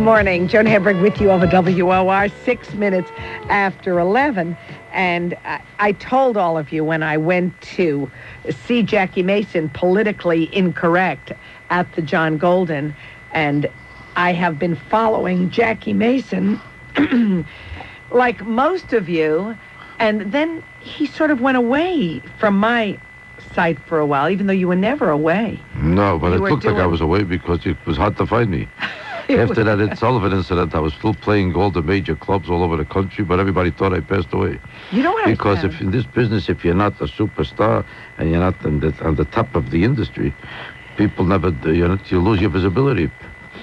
morning. Joan Hamburg with you over WOR, 6 minutes after 11. And I told all of you when I went to see Jackie Mason, politically incorrect, at the John Golden, and I have been following Jackie Mason like most of you, and then he sort of went away from my sight for a while, even though you were never away. No, but it looked like I was away because it was hard to find me. After that Ed Sullivan incident, I was still playing all the major clubs all over the country, but everybody thought I passed away. You know what Because if in this business, if you're not a superstar and you're not on the top of the industry, people never, you lose your visibility.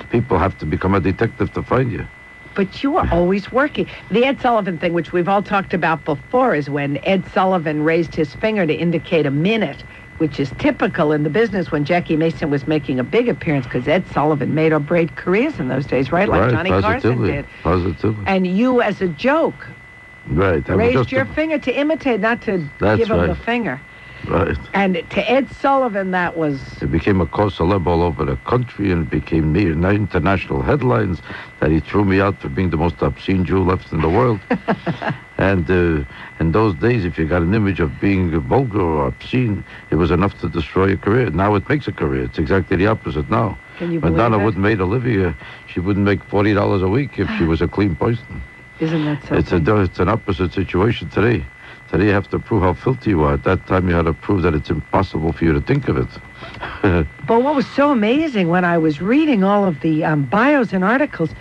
People have to become a detective to find you. But you were always working. The Ed Sullivan thing, which we've all talked about before, is when Ed Sullivan raised his finger to indicate a minute, which is typical in the business when Jackie Mason was making a big appearance, because Ed Sullivan made or break careers in those days, right? Like Johnny Carson did. Positively. And you, as a joke, raised your finger to imitate, not to give him the finger. Right. And to Ed Sullivan, that was... It became a co-celeb all over the country, and it became international headlines that he threw me out for being the most obscene Jew left in the world. And in those days, if you got an image of being vulgar or obscene, it was enough to destroy your career. Now it makes a career. It's exactly the opposite now. Can you believe Madonna that? wouldn't make Olivia. She wouldn't make $40 a week if she was a clean person. Isn't that so? It's an opposite situation today. Today you have to prove how filthy you are. At that time you had to prove that it's impossible for you to think of it. But what was so amazing when I was reading all of the bios and articles,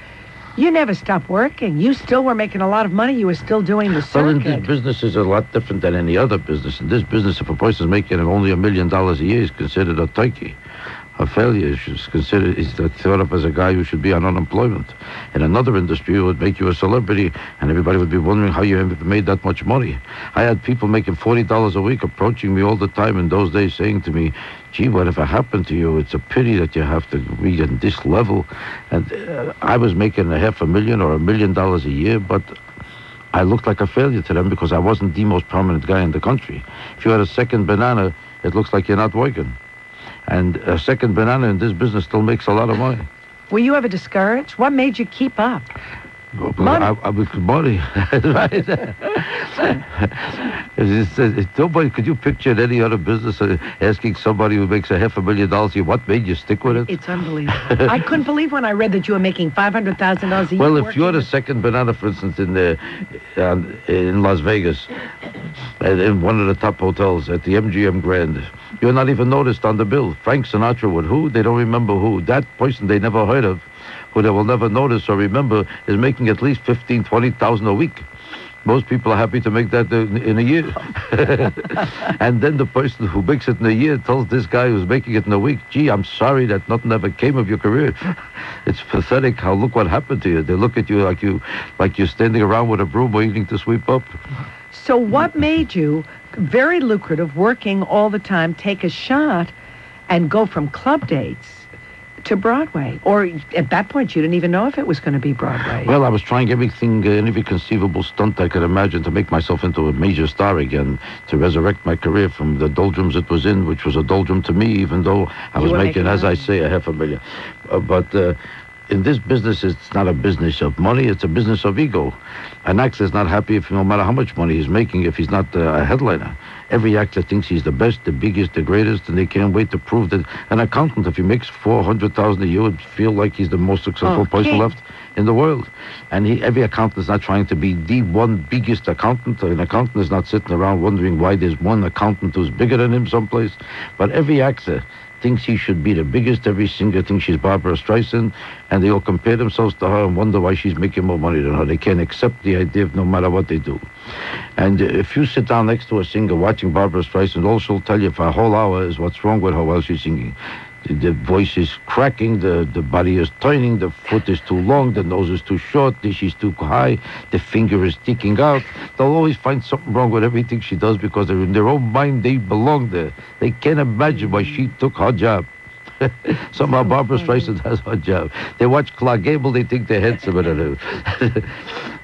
you never stopped working. You still were making a lot of money. You were still doing the circuit. Well, in this business is a lot different than any other business. In this business, if a person's making only $1 million a year, is considered a turkey. A failure is thought of as a guy who should be on unemployment. In another industry, it would make you a celebrity, and everybody would be wondering how you made that much money. I had people making $40 a week approaching me all the time in those days, saying to me, "Gee, whatever happened to you? It's a pity that you have to be at this level." And I was making $500,000 or $1 million a year, but I looked like a failure to them because I wasn't the most prominent guy in the country. If you had a second banana, it looks like you're not working. And a second banana in this business still makes a lot of money. Were you ever discouraged? What made you keep up? Money. Money. Right. Nobody, could you picture in any other business asking somebody who makes $500,000 a year, what made you stick with it? It's unbelievable. I couldn't believe when I read that you were making $500,000 a year. Well, if you're the second banana, for instance, in Las Vegas, in one of the top hotels at the MGM Grand, you're not even noticed on the bill. Frank Sinatra with who? They don't remember who. That person they never heard of, who they will never notice or remember, is making at least $15,000, $20,000 a week. Most people are happy to make that in a year. And then the person who makes it in a year tells this guy who's making it in a week, "Gee, I'm sorry that nothing ever came of your career." It's pathetic how look what happened to you. They look at you like you're standing around with a broom waiting to sweep up. So what made you, very lucrative, working all the time, take a shot and go from club dates to Broadway? Or at that point, you didn't even know if it was going to be Broadway. Well, I was trying everything, every conceivable stunt I could imagine to make myself into a major star again, to resurrect my career from the doldrums it was in, which was a doldrum to me, even though I was making, as I say, $500,000. But in this business, it's not a business of money, it's a business of ego. An actor is not happy if no matter how much money he's making, if he's not a headliner. Every actor thinks he's the best, the biggest, the greatest, and they can't wait to prove that. An accountant, if he makes $400,000 a year, would feel like he's the most successful person left in the world. And every accountant is not trying to be the one biggest accountant. An accountant is not sitting around wondering why there's one accountant who's bigger than him someplace. But every actor thinks he should be the biggest. Every singer thinks she's Barbara Streisand, and they all compare themselves to her and wonder why she's making more money than her. They can't accept the idea of no matter what they do. And if you sit down next to a singer watching Barbara Streisand, all she'll tell you for a whole hour is what's wrong with her while she's singing. The voice is cracking, the body is turning, the foot is too long, the nose is too short, she's too high, the finger is sticking out. They'll always find something wrong with everything she does because in their own mind they belong there. They can't imagine why she took her job. Somehow Barbara Streisand has her job. They watch Clark Gable, they think they're handsome.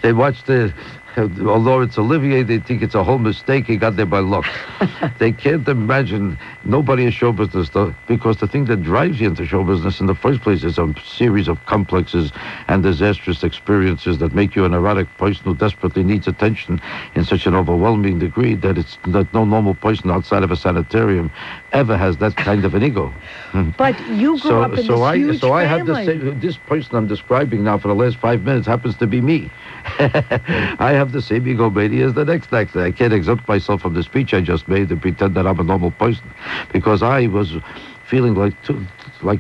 They watch the although it's Olivier, they think it's a whole mistake. He got there by luck. They can't imagine nobody in show business, though, because the thing that drives you into show business in the first place is a series of complexes and disastrous experiences that make you an erotic person who desperately needs attention in such an overwhelming degree that no normal person outside of a sanitarium ever has that kind of an ego. But you grew up in this huge family. I have this person I'm describing now for the last 5 minutes happens to be me. I have the same egomania as the next actor. I can't exempt myself from the speech I just made and pretend that I'm a normal person, because I was feeling like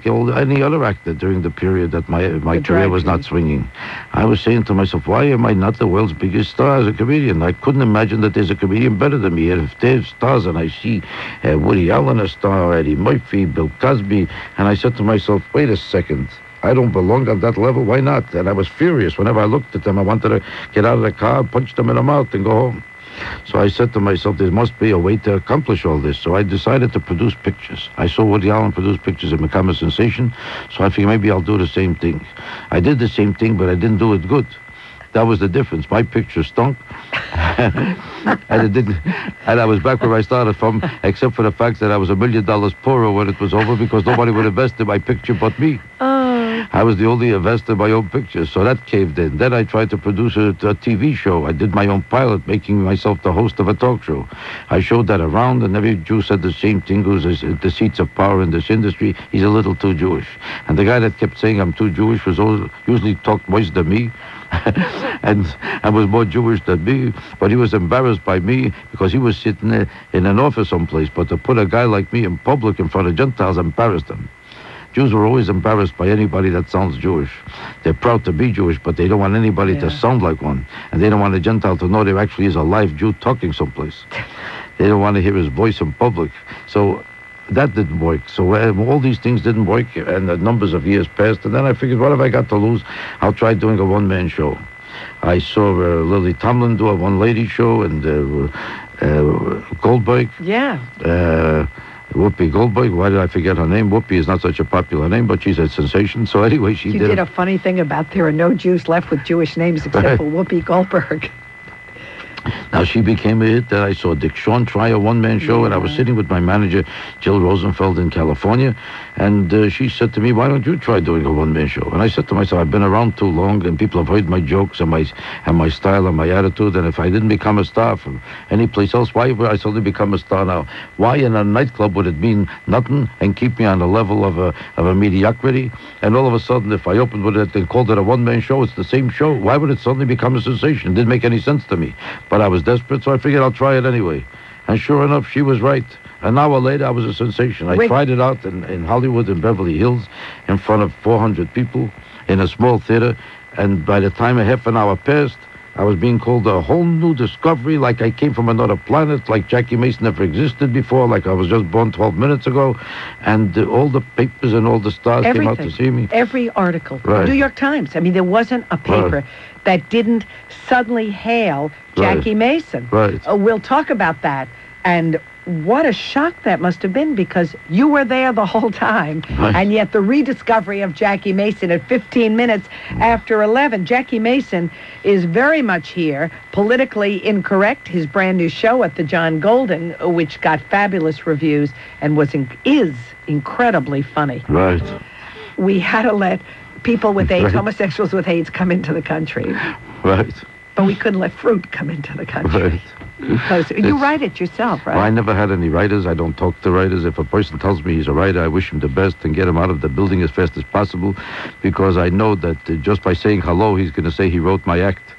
any other actor during the period that my career was not swinging. I was saying to myself, why am I not the world's biggest star as a comedian? I couldn't imagine that there's a comedian better than me. And if there's stars, and I see Woody Allen a star, Eddie Murphy, Bill Cosby, and I said to myself, wait a second, I don't belong on that level. Why not? And I was furious. Whenever I looked at them, I wanted to get out of the car, punch them in the mouth, and go home. So I said to myself, there must be a way to accomplish all this. So I decided to produce pictures. I saw Woody Allen produce pictures and become a sensation. So I figured maybe I'll do the same thing. I did the same thing, but I didn't do it good. That was the difference. My picture stunk. And it didn't. And I was back where I started from, except for the fact that I was $1 million poorer when it was over, because nobody would invest in my picture but me. I was the only investor in my own pictures, so that caved in. Then I tried to produce a TV show. I did my own pilot, making myself the host of a talk show. I showed that around, and every Jew said the same thing, who's the seats of power in this industry. He's a little too Jewish. And the guy that kept saying I'm too Jewish was usually talked worse than me. and was more Jewish than me, but he was embarrassed by me because he was sitting in an office someplace. But to put a guy like me in public in front of Gentiles embarrassed him. Jews were always embarrassed by anybody that sounds Jewish. They're proud to be Jewish, but they don't want anybody to sound like one. And they don't want a Gentile to know there actually is a live Jew talking someplace. They don't want to hear his voice in public. So that didn't work. So all these things didn't work, and the numbers of years passed. And then I figured, what have I got to lose? I'll try doing a one-man show. I saw Lily Tomlin do a one-lady show, and Goldberg. Yeah. Whoopi Goldberg. Why did I forget her name? Whoopi is not such a popular name, but she's a sensation. So anyway, she did a funny thing about there are no Jews left with Jewish names except for Whoopi Goldberg. Now, she became a hit. I saw Dick Shawn try a one-man show, and I was sitting with my manager, Jill Rosenfeld, in California, and she said to me, why don't you try doing a one-man show? And I said to myself, I've been around too long, and people have heard my jokes and my style and my attitude, and if I didn't become a star from any place else, why would I suddenly become a star now? Why in a nightclub would it mean nothing and keep me on the level of a mediocrity? And all of a sudden, if I opened with it and called it a one-man show, it's the same show. Why would it suddenly become a sensation? It didn't make any sense to me. But I was desperate, so I figured I'll try it anyway. And sure enough, she was right. An hour later, I was a sensation. I tried it out in Hollywood and Beverly Hills in front of 400 people in a small theater. And by the time a half an hour passed, I was being called a whole new discovery, like I came from another planet, like Jackie Mason never existed before, like I was just born 12 minutes ago. And all the papers and all the stars came out to see me. Every article. Right. New York Times. I mean, there wasn't a paper that didn't suddenly hail Jackie Mason. Right. We'll talk about that. And what a shock that must have been, because you were there the whole time. Right. And yet the rediscovery of Jackie Mason at 15 minutes after 11. Jackie Mason is very much here, politically incorrect, his brand new show at the John Golden, which got fabulous reviews and is incredibly funny. Right. We had to let people with AIDS, homosexuals with AIDS, come into the country. Right. But we couldn't let fruit come into the country. Right. Because you write it yourself, right? Well, I never had any writers. I don't talk to writers. If a person tells me he's a writer, I wish him the best and get him out of the building as fast as possible, because I know that just by saying hello, he's going to say he wrote my act.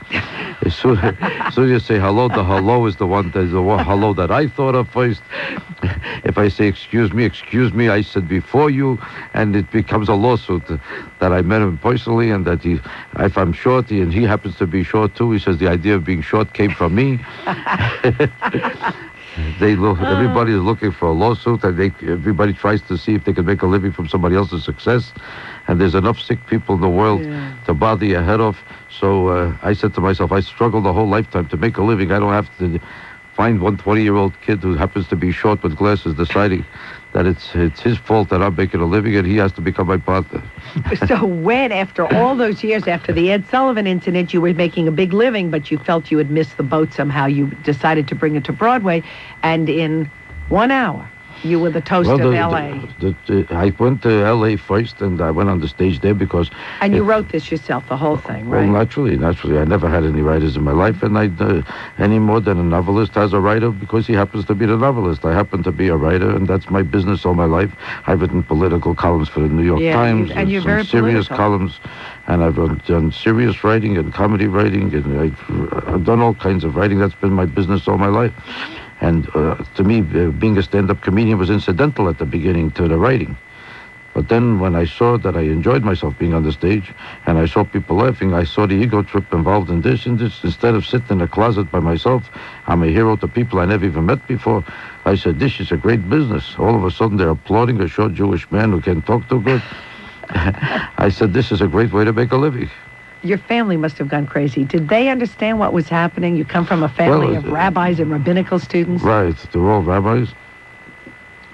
As soon as you say hello, the hello is the one hello that I thought of first. If I say excuse me, I said before you, and it becomes a lawsuit that I met him personally, and that if I'm short, and he happens to be short too, he says the idea of being short came from me. Everybody is looking for a lawsuit, and everybody tries to see if they can make a living from somebody else's success. And there's enough sick people in the world to bother your head off. So I said to myself, I struggled a whole lifetime to make a living. I don't have to find one 20-year-old kid who happens to be short with glasses deciding that it's his fault that I'm making a living and he has to become my partner. So when, after all those years, after the Ed Sullivan incident, you were making a big living, but you felt you had missed the boat somehow, you decided to bring it to Broadway, and in 1 hour, you were the toast of L.A. I went to L.A. first, and I went on the stage there because... And you wrote this yourself, the whole thing, right? Well, naturally. I never had any writers in my life, and any more than a novelist has a writer because he happens to be the novelist. I happen to be a writer, and that's my business all my life. I've written political columns for the New York Times. And you're very serious political. columns, and I've done serious writing and comedy writing, and I've done all kinds of writing. That's been my business all my life. And to me, being a stand-up comedian was incidental at the beginning to the writing. But then when I saw that I enjoyed myself being on the stage, and I saw people laughing, I saw the ego trip involved in this. Instead of sitting in a closet by myself, I'm a hero to people I never even met before. I said, this is a great business. All of a sudden, they're applauding a short Jewish man who can't talk too good. I said, this is a great way to make a living. Your family must have gone crazy. Did they understand what was happening? You come from a family of rabbis and rabbinical students. Right, they're all rabbis.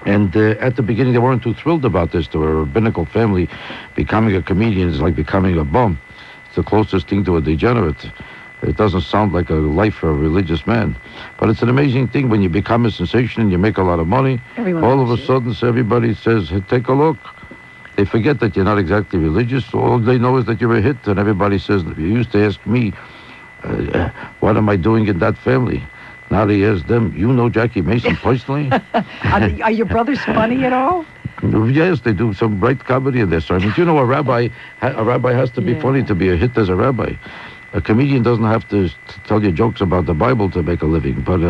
And at the beginning, they weren't too thrilled about this. To a rabbinical family, becoming a comedian is like becoming a bum. It's the closest thing to a degenerate. It doesn't sound like a life for a religious man. But it's an amazing thing when you become a sensation and you make a lot of money. All of a sudden, everybody says, hey, take a look. They forget that you're not exactly religious. All they know is that you're a hit. And everybody says, you used to ask me, what am I doing in that family? Now they ask them, you know Jackie Mason personally? Are your brothers funny at all? Yes, they do some bright comedy in their sermons. You know, a rabbi has to be funny to be a hit as a rabbi. A comedian doesn't have to tell you jokes about the Bible to make a living, but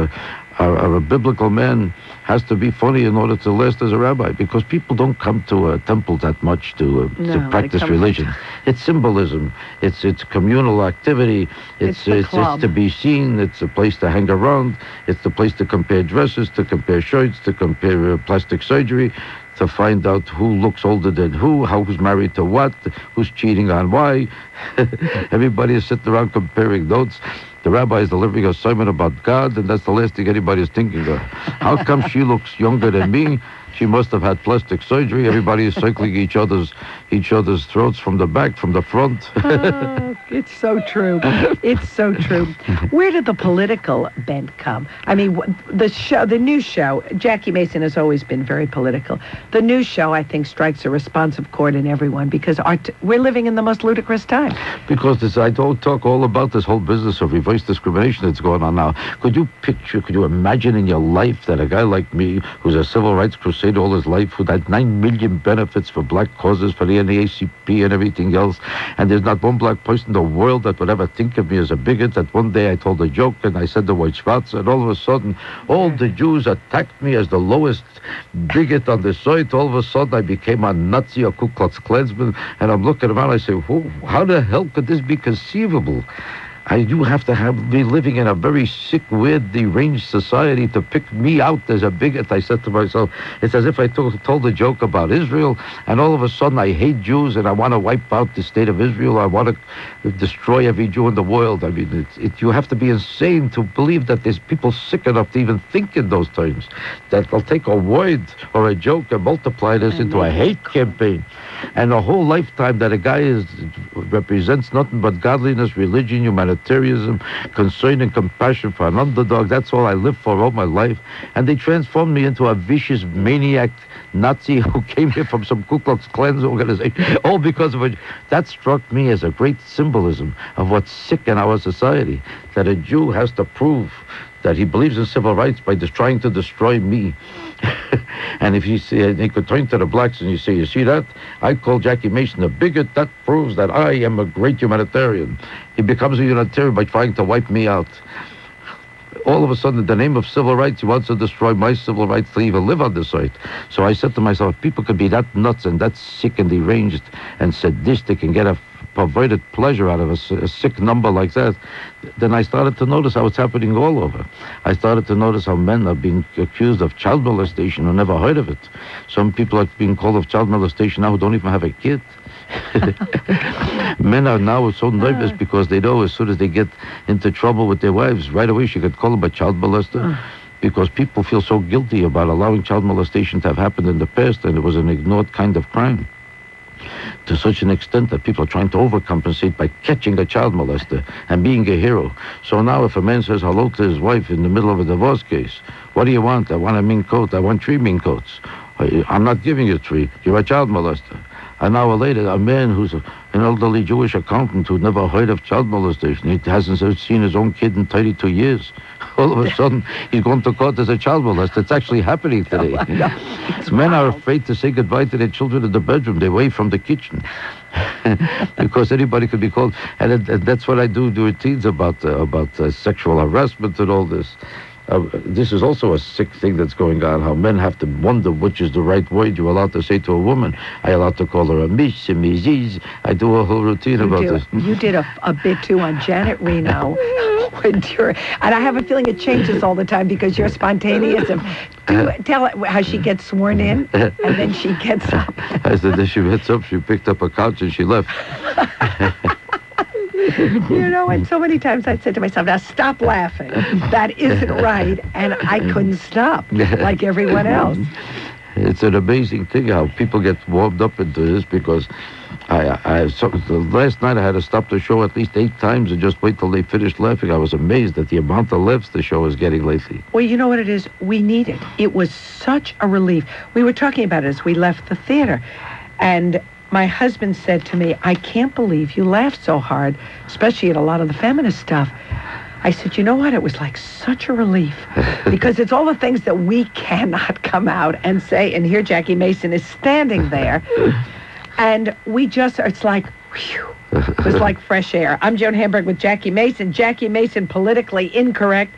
a biblical man has to be funny in order to last as a rabbi, because people don't come to a temple that much to practice religion. It's symbolism. It's communal activity. It's to be seen. It's a place to hang around. It's the place to compare dresses, to compare shirts, to compare plastic surgery, to find out who looks older than who's married to what, who's cheating on why. Everybody is sitting around comparing notes. The rabbi is delivering a sermon about God, and that's the last thing anybody is thinking of. How come she looks younger than me? She must have had plastic surgery. Everybody is circling each other's throats from the back, from the front. Oh, it's so true. It's so true. Where did the political bent come? I mean, the new show, Jackie Mason has always been very political. The new show, I think, strikes a responsive chord in everyone because we're living in the most ludicrous time. Because I don't talk all about this whole business of reverse discrimination that's going on now. Could you imagine in your life that a guy like me, who's a civil rights crusader all his life, who had 9 million benefits for black causes, for the NAACP and everything else, and there's not one black person in the world that would ever think of me as a bigot, that one day I told a joke and I said the word Schwarz, and all of a sudden all the Jews attacked me as the lowest bigot on the site. All of a sudden I became a Nazi, a Ku Klux Klansman, and I'm looking around, I say, how the hell could this be conceivable? I do have to be living in a very sick, weird, deranged society to pick me out as a bigot. I said to myself, it's as if I told a joke about Israel, and all of a sudden I hate Jews and I want to wipe out the state of Israel. I want to destroy every Jew in the world. I mean, you have to be insane to believe that there's people sick enough to even think in those terms, that they'll take a word or a joke and multiply this into a hate campaign. And a whole lifetime that a guy represents nothing but godliness, religion, humanitarianism, concern and compassion for an underdog. That's all I lived for all my life. And they transformed me into a vicious maniac Nazi who came here from some Ku Klux Klan organization, all because of it. That struck me as a great symbolism of what's sick in our society, that a Jew has to prove that he believes in civil rights by trying to destroy me. And if he could turn to the blacks and you see that? I call Jackie Mason a bigot. That proves that I am a great humanitarian. He becomes a humanitarian by trying to wipe me out. All of a sudden, in the name of civil rights, he wants to destroy my civil rights to even live on this site. So I said to myself, if people could be that nuts and that sick and deranged and sadistic and get a perverted pleasure out of a sick number like that, then I started to notice how it's happening all over. I started to notice how men are being accused of child molestation who never heard of it. Some people are being called of child molestation now who don't even have a kid. Men are now so nervous because they know as soon as they get into trouble with their wives, right away she could call them a child molester. Because people feel so guilty about allowing child molestation to have happened in the past, and it was an ignored kind of crime. To such an extent that people are trying to overcompensate by catching a child molester and being a hero. So now if a man says hello to his wife in the middle of a divorce case, what do you want? I want a mink coat. I want 3 mink coats. I'm not giving you 3. You're a child molester. An hour later, a man who's an elderly Jewish accountant who never heard of child molestation, he hasn't seen his own kid in 32 years. All of a sudden, he's going to court as a child molester. It's actually happening today. Men are afraid to say goodbye to their children in the bedroom. They're away from the kitchen. Because anybody could be called. And that's what I do routines about sexual harassment and all this. This is also a sick thing that's going on, how men have to wonder which is the right word you're allowed to say to a woman. I allowed to call her a miss, a missus. I do a whole routine about this. You did a bit, too, on Janet Reno. And I have a feeling it changes all the time because you're spontaneous. Tell how she gets sworn in, and then she gets up. As she gets up, she picked up a couch and she left. And so many times I'd say to myself, now stop laughing. That isn't right. And I couldn't stop, like everyone else. It's an amazing thing how people get warmed up into this because last night I had to stop the show at least 8 times and just wait till they finished laughing. I was amazed at the amount of laughs the show is getting lately. Well, you know what it is? We need it. It was such a relief. We were talking about it as we left the theater. And my husband said to me, I can't believe you laughed so hard, especially at a lot of the feminist stuff. I said, you know what? It was like such a relief because it's all the things that we cannot come out and say. And here Jackie Mason is standing there. And it's like, whew, it was like fresh air. I'm Joan Hamburg with Jackie Mason. Jackie Mason, Politically Incorrect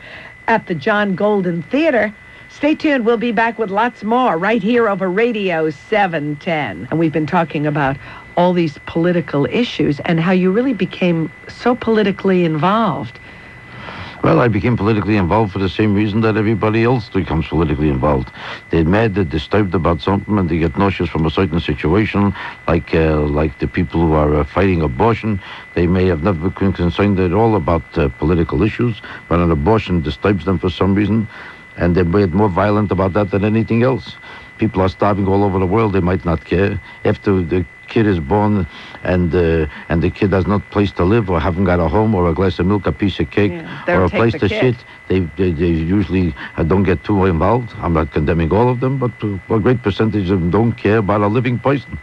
at the John Golden Theater. Stay tuned. We'll be back with lots more right here over Radio 710. And we've been talking about all these political issues and how you really became so politically involved. Well, I became politically involved for the same reason that everybody else becomes politically involved. They're mad, they're disturbed about something, and they get nauseous from a certain situation, like the people who are fighting abortion. They may have never been concerned at all about political issues, but an abortion disturbs them for some reason. And they're made more violent about that than anything else. People are starving all over the world. They might not care. After the kid is born and the kid has no place to live or haven't got a home or a glass of milk, a piece of cake, or a place to sit, they usually don't get too involved. I'm not condemning all of them, but a great percentage of them don't care about a living person.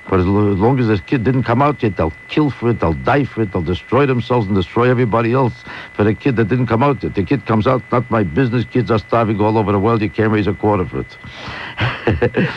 But as long as this kid didn't come out yet, they'll kill for it, they'll die for it, they'll destroy themselves and destroy everybody else for the kid that didn't come out yet. The kid comes out, not my business, kids are starving all over the world, you can't raise a quarter for it.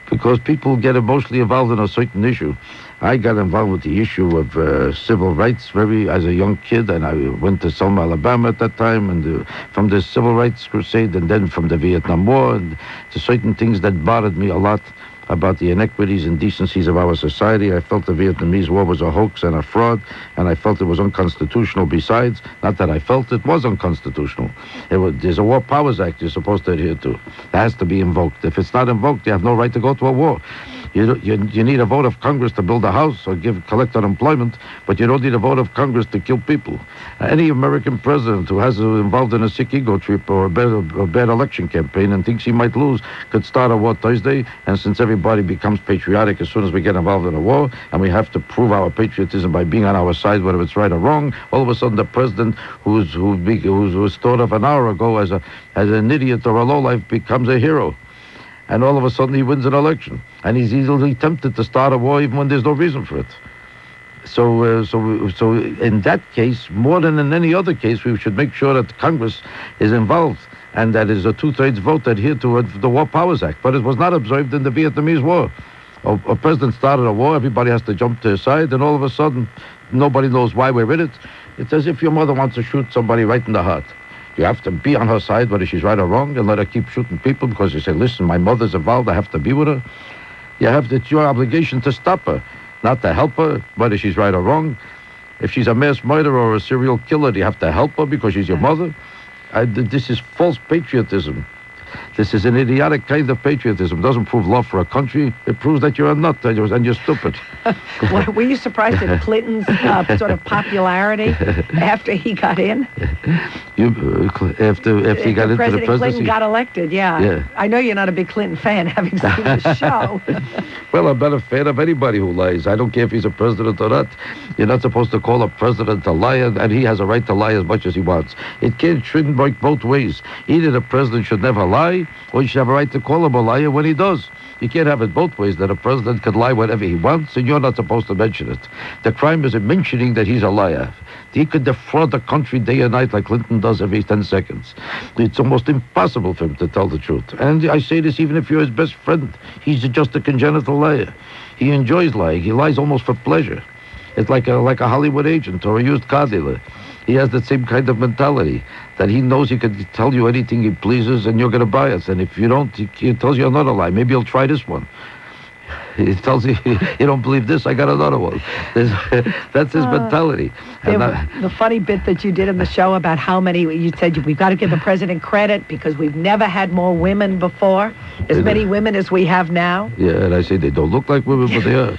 Because people get emotionally involved in a certain issue. I got involved with the issue of civil rights as a young kid, and I went to Selma, Alabama at that time, and from the civil rights crusade, and then from the Vietnam War, and to certain things that bothered me a lot about the inequities and decencies of our society. I felt the Vietnamese War was a hoax and a fraud, and I felt it was unconstitutional besides. Not that I felt it was unconstitutional. There's a War Powers Act you're supposed to adhere to. It has to be invoked. If it's not invoked, you have no right to go to a war. You need a vote of Congress to build a house or collect unemployment, but you don't need a vote of Congress to kill people. Any American president who has involved in a sick ego trip or a bad election campaign and thinks he might lose could start a war Thursday, and since everybody becomes patriotic as soon as we get involved in a war, and we have to prove our patriotism by being on our side, whether it's right or wrong, all of a sudden the president who was thought of an hour ago as an idiot or a lowlife becomes a hero. And all of a sudden he wins an election. And he's easily tempted to start a war even when there's no reason for it. So in that case, more than in any other case, we should make sure that Congress is involved. And that is a 2/3 vote adhered to the War Powers Act. But it was not observed in the Vietnamese War. A president started a war, everybody has to jump to his side, and all of a sudden, nobody knows why we're in it. It's as if your mother wants to shoot somebody right in the heart. You have to be on her side, whether she's right or wrong, and let her keep shooting people because you say, listen, my mother's involved, I have to be with her. It's your obligation to stop her. not to help her, whether she's right or wrong. If she's a mass murderer or a serial killer, do you have to help her because she's your mother? This is false patriotism. This is an idiotic kind of patriotism. It doesn't prove love for a country. It proves that you're a nut and you're stupid. Were you surprised at Clinton's sort of popularity after he got in? After he got into the presidency? Clinton got elected, yeah. I know you're not a big Clinton fan, having seen the show. Well, I'm not a fan of anybody who lies. I don't care if he's a president or not. You're not supposed to call a president a liar, and he has a right to lie as much as he wants. Shouldn't work both ways. Either the president should never lie, or you should have a right to call him a liar when he does. You can't have it both ways, that a president could lie whatever he wants, and you're not supposed to mention it. The crime is in mentioning that he's a liar. He could defraud the country day and night like Clinton does every 10 seconds. It's almost impossible for him to tell the truth. And I say this even if you're his best friend. He's just a congenital liar. He enjoys lying. He lies almost for pleasure. It's like a Hollywood agent or a used car dealer. He has the same kind of mentality, that he knows he can tell you anything he pleases and you're going to buy it. And if you don't, he tells you another lie. Maybe he'll try this one. He tells you, you don't believe this, I got another one. That's his mentality. The funny bit that you did in the show about how many, you said we've got to give the president credit because we've never had more women before, as many women as we have now. Yeah, and I say they don't look like women, but they are.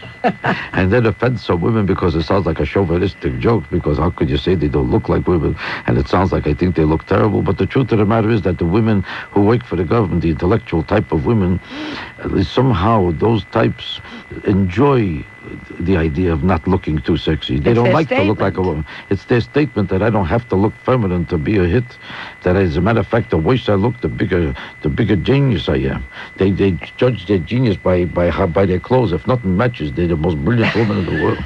And then offend some women because it sounds like a chauvinistic joke, because how could you say they don't look like women? And it sounds like I think they look terrible, but the truth of the matter is that the women who work for the government, the intellectual type of women, somehow those types enjoy the idea of not looking too sexy. They don't like to look like a woman. It's their statement that I don't have to look feminine to be a hit. That as a matter of fact, the worse I look, the bigger genius I am. They judge their genius by their clothes. If nothing matches, they're the most brilliant woman in the world.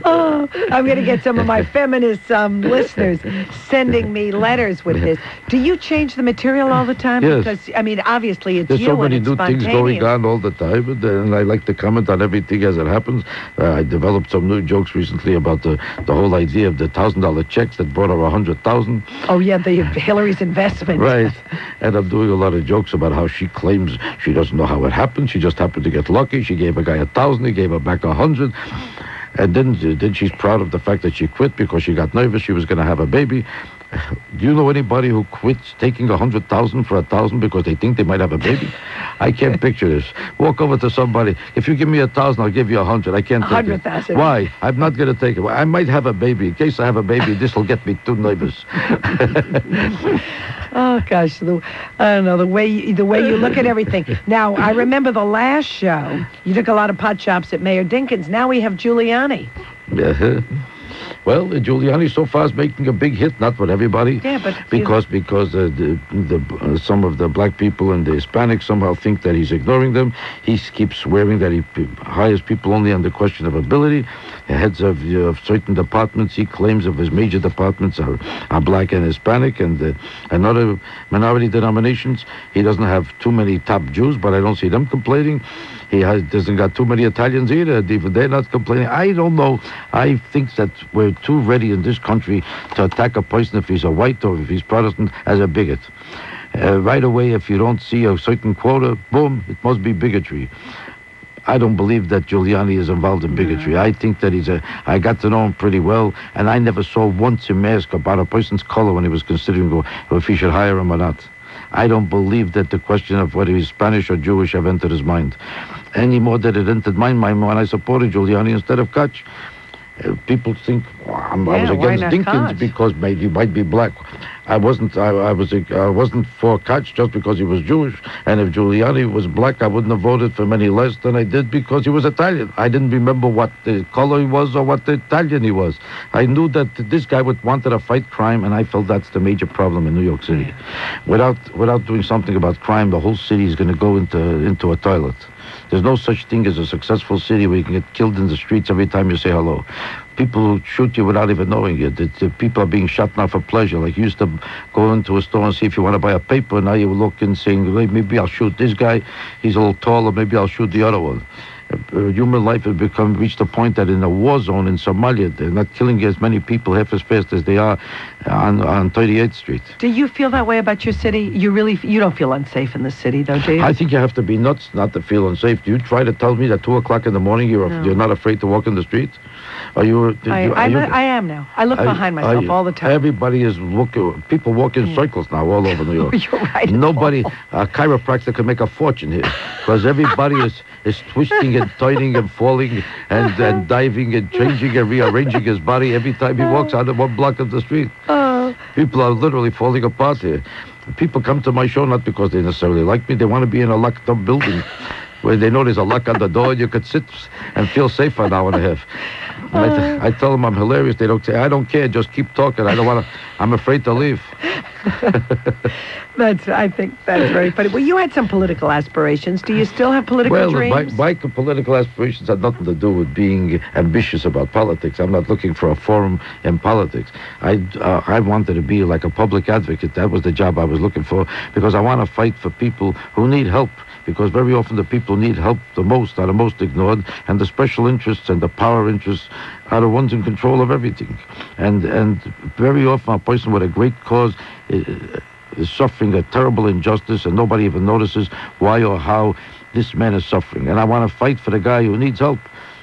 Oh, I'm going to get some of my feminist listeners sending me letters with this. Do you change the material all the time? Yes. Because, I mean, obviously it's There's you so many and it's new things going on all the time, and I like to comment on everything as it happens. I developed some new jokes recently about the whole idea of the $1,000 checks that brought her $100,000. Oh, yeah, the Hillary's investment. Right. And I'm doing a lot of jokes about how she claims she doesn't know how it happened. She just happened to get lucky. She gave a guy $1,000. He gave her back $100. And then she's proud of the fact that she quit because she got nervous she was going to have a baby. Do you know anybody who quits taking $100,000 for $1,000 because they think they might have a baby? I can't picture this. Walk over to somebody. If you give me $1,000, I'll give you $100. I can't take it. $100,000. Why? I'm not going to take it. I might have a baby. In case I have a baby, this will get me too nervous. Oh gosh, I don't know the way you look at everything. Now I remember the last show. You took a lot of pot shops at Mayor Dinkins. Now we have Giuliani. Well, Giuliani so far is making a big hit, not with everybody. Yeah, but because some of the black people and the Hispanics somehow think that he's ignoring them. He keeps swearing that he hires people only on the question of ability. The heads of certain departments, he claims, of his major departments are black and Hispanic, and other minority denominations. He doesn't have too many top Jews, but I don't see them complaining. He doesn't got too many Italians either. Even they're not complaining. I don't know. I think that we're too ready in this country to attack a person if he's a white or if he's Protestant as a bigot. Right away, if you don't see a certain quota, boom, it must be bigotry. I don't believe that Giuliani is involved in bigotry. I think that I got to know him pretty well, and I never saw once him ask about a person's color when he was considering if he should hire him or not. I don't believe that the question of whether he's Spanish or Jewish have entered his mind. Any more than it entered my mind when I supported Giuliani instead of Koch. People think I was against Dinkins because he might be black. I wasn't for Koch just because he was Jewish. And if Giuliani was black, I wouldn't have voted for him any less than I did because he was Italian. I didn't remember what the color he was or what the Italian he was. I knew that this guy wanted to fight crime, and I felt that's the major problem in New York City. Without doing something about crime, the whole city is going to go into a toilet. There's no such thing as a successful city where you can get killed in the streets every time you say hello. People who shoot you without even knowing it. The people are being shot now for pleasure. Like you used to go into a store and see if you want to buy a paper. Now you look and saying, maybe I'll shoot this guy. He's a little taller. Maybe I'll shoot the other one. Human life has reached a point that in a war zone in Somalia, they're not killing as many people half as fast as they are on 38th Street. Do you feel that way about your city? You don't feel unsafe in the city, though, do you? I think you have to be nuts not to feel unsafe. Do you try to tell me that 2 o'clock in the morning you're not afraid to walk in the street? I am now. I look behind myself all the time. Everybody is looking. People walk in circles now all over New York. You're right. Nobody, a chiropractor can make a fortune here because everybody is twisting and turning and falling and diving and changing and rearranging his body every time he walks out of one block of the street. People are literally falling apart here. People come to my show not because they necessarily like me. They want to be in a locked-up building where they know there's a lock on the door and you could sit and feel safe for an hour and a half. I tell them I'm hilarious. They don't say, I don't care, just keep talking. I'm afraid to leave. I think that's very funny. Well, you had some political aspirations. Do you still have political dreams? My political aspirations had nothing to do with being ambitious about politics. I'm not looking for a forum in politics. I wanted to be like a public advocate. That was the job I was looking for because I want to fight for people who need help. Because very often the people who need help the most are the most ignored, and the special interests and the power interests are the ones in control of everything. And very often a person with a great cause is suffering a terrible injustice, and nobody even notices why or how this man is suffering. And I want to fight for the guy who needs help.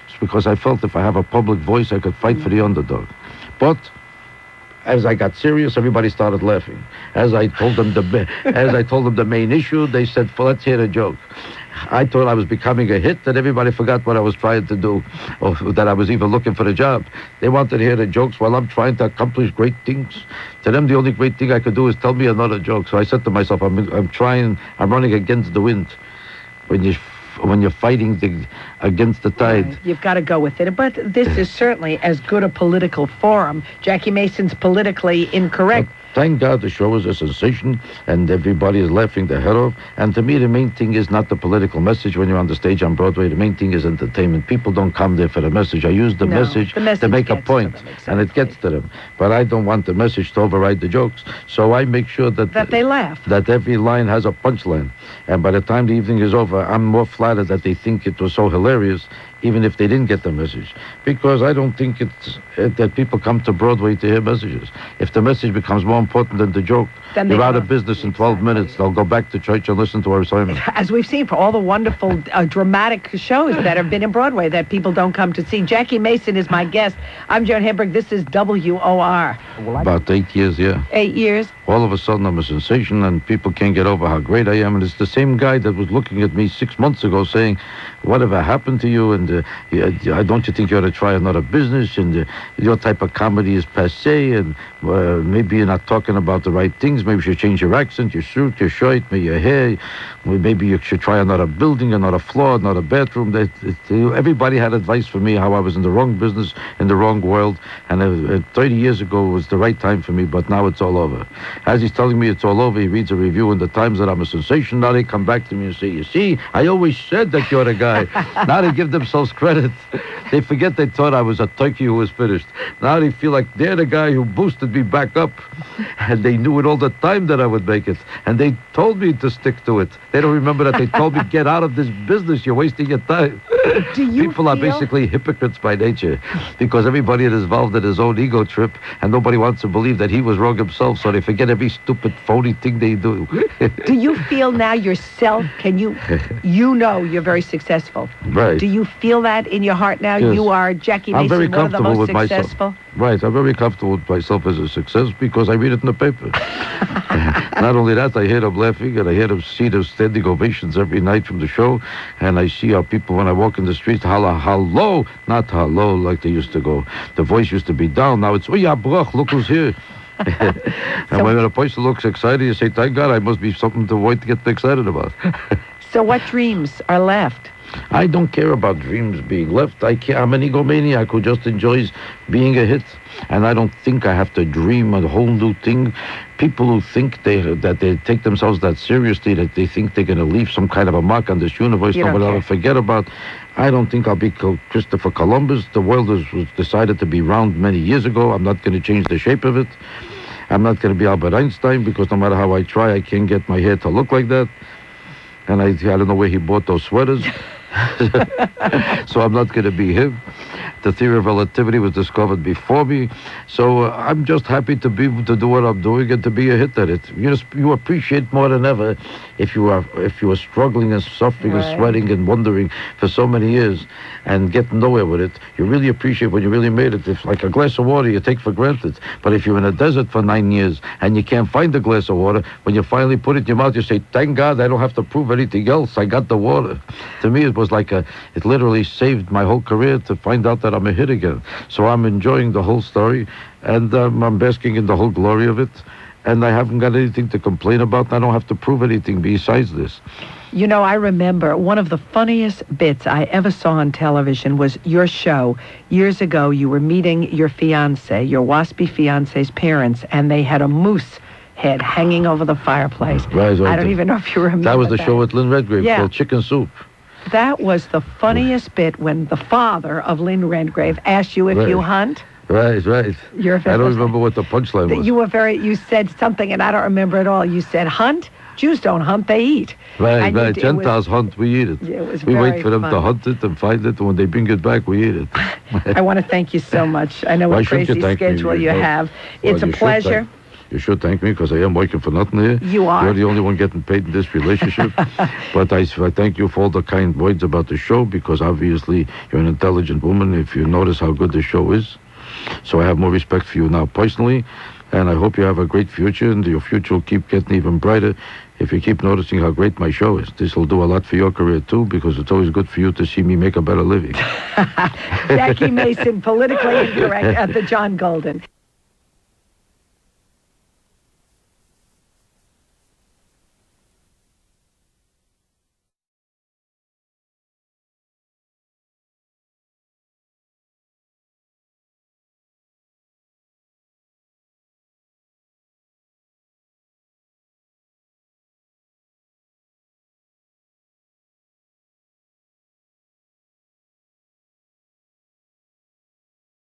It's because I felt if I have a public voice, I could fight for the underdog. But as I got serious, everybody started laughing. As I told them the main issue, they said, well, let's hear the joke. I thought I was becoming a hit, and everybody forgot what I was trying to do, or that I was even looking for a job. They wanted to hear the jokes while I'm trying to accomplish great things. To them, the only great thing I could do is tell me another joke. So I said to myself, I'm running against the wind. When you're fighting against the tide. Right. You've got to go with it. But this is certainly as good a political forum. Jackie Mason's politically incorrect. Thank God the show is a sensation and everybody is laughing their head off. And to me, the main thing is not the political message when you're on the stage on Broadway. The main thing is entertainment. People don't come there for the message. I use the message to make a point, and it gets to them. But I don't want the message to override the jokes. So I make sure that they laugh. That every line has a punchline. And by the time the evening is over, I'm more flattered that they think it was so hilarious, even if they didn't get the message. Because I don't think that people come to Broadway to hear messages. If the message becomes more important than the joke, you're out of business in 12 minutes. They'll go back to church and listen to our sermon. As we've seen for all the wonderful dramatic shows that have been in Broadway that people don't come to see. Jackie Mason is my guest. I'm Joan Hamburg. This is WOR. About 8 years, yeah. 8 years. All of a sudden, I'm a sensation, and people can't get over how great I am. And it's the same guy that was looking at me 6 months ago saying, whatever happened to you? And don't you think you ought to try another business? And your type of comedy is passé, and maybe you're not talking about the right things. Maybe you should change your accent, your suit, your shirt, maybe your hair. Maybe you should try another building, another floor, another bedroom. Everybody had advice for me how I was in the wrong business, in the wrong world. And 30 years ago was the right time for me, but now it's all over. As he's telling me it's all over, he reads a review in the Times that I'm a sensation. Now they come back to me and say, you see, I always said that you're the guy. Now they give themselves credit. They forget they thought I was a turkey who was finished. Now they feel like they're the guy who boosted me back up. And they knew it all the time that I would make it. And they told me to stick to it. They don't remember that they told me, get out of this business. You're wasting your time. People are basically hypocrites by nature because everybody is involved in his own ego trip and nobody wants to believe that he was wrong himself, so they forget every stupid, phony thing they do. Do you feel now yourself, you know you're very successful. Right. Do you feel that in your heart now? Yes. You are Jackie Mason, I'm very one of the comfortable most with successful? myself. Right, I'm very comfortable with myself as a success because I read it in the paper. Not only that, I hear them laughing and I hear them see those standing ovations every night from the show, and I see how people, when I walk in the street, holla, hello, not hello like they used to go. The voice used to be down, now it's, oh yeah, bruch, look who's here. And when a person looks excited, you say, thank God, I must be something to get excited about. So what dreams are left? I don't care about dreams being left. I'm an egomaniac who just enjoys being a hit. And I don't think I have to dream a whole new thing. People who think that they take themselves that seriously, that they think they're going to leave some kind of a mark on this universe, nobody will forget about. I don't think I'll be Christopher Columbus. The world was decided to be round many years ago. I'm not going to change the shape of it. I'm not going to be Albert Einstein because no matter how I try, I can't get my hair to look like that. And I don't know where he bought those sweaters. So I'm not going to be him. The theory of relativity was discovered before me, so I'm just happy to be able to do what I'm doing and to be a hit at it. You appreciate more than ever if you were struggling and suffering and sweating and wondering for so many years and getting nowhere with it. You really appreciate when you really made it. It's like a glass of water you take for granted. But if you're in a desert for 9 years and you can't find a glass of water, when you finally put it in your mouth, you say, "Thank God, I don't have to prove anything else. I got the water." To me, it was like it literally saved my whole career to find out that I'm a hit again. So I'm enjoying the whole story, and I'm basking in the whole glory of it, and I haven't got anything to complain about, and I don't have to prove anything besides this. You know, I remember one of the funniest bits I ever saw on television was your show. Years ago, you were meeting your fiancé, your waspy fiancé's parents, and they had a moose head hanging over the fireplace. Right. I don't even know if you remember that. Was the show with Lynn Redgrave called Chicken Soup. That was the funniest bit when the father of Lynn Redgrave asked you if you hunt. Right. I don't remember what the punchline was. You said something, and I don't remember at all. You said, "Hunt? Jews don't hunt, they eat." Right. Gentiles hunt, we eat it. It was we wait for them funny to hunt it and find it, and when they bring it back, we eat it. I want to thank you so much. I know what crazy schedule you have. It's a pleasure. You should thank me because I am working for nothing here. You are. You're the only one getting paid in this relationship. But I thank you for all the kind words about the show, because obviously you're an intelligent woman if you notice how good the show is. So I have more respect for you now personally, and I hope you have a great future, and your future will keep getting even brighter if you keep noticing how great my show is. This will do a lot for your career too, because it's always good for you to see me make a better living. Jackie Mason, politically incorrect at the John Golden.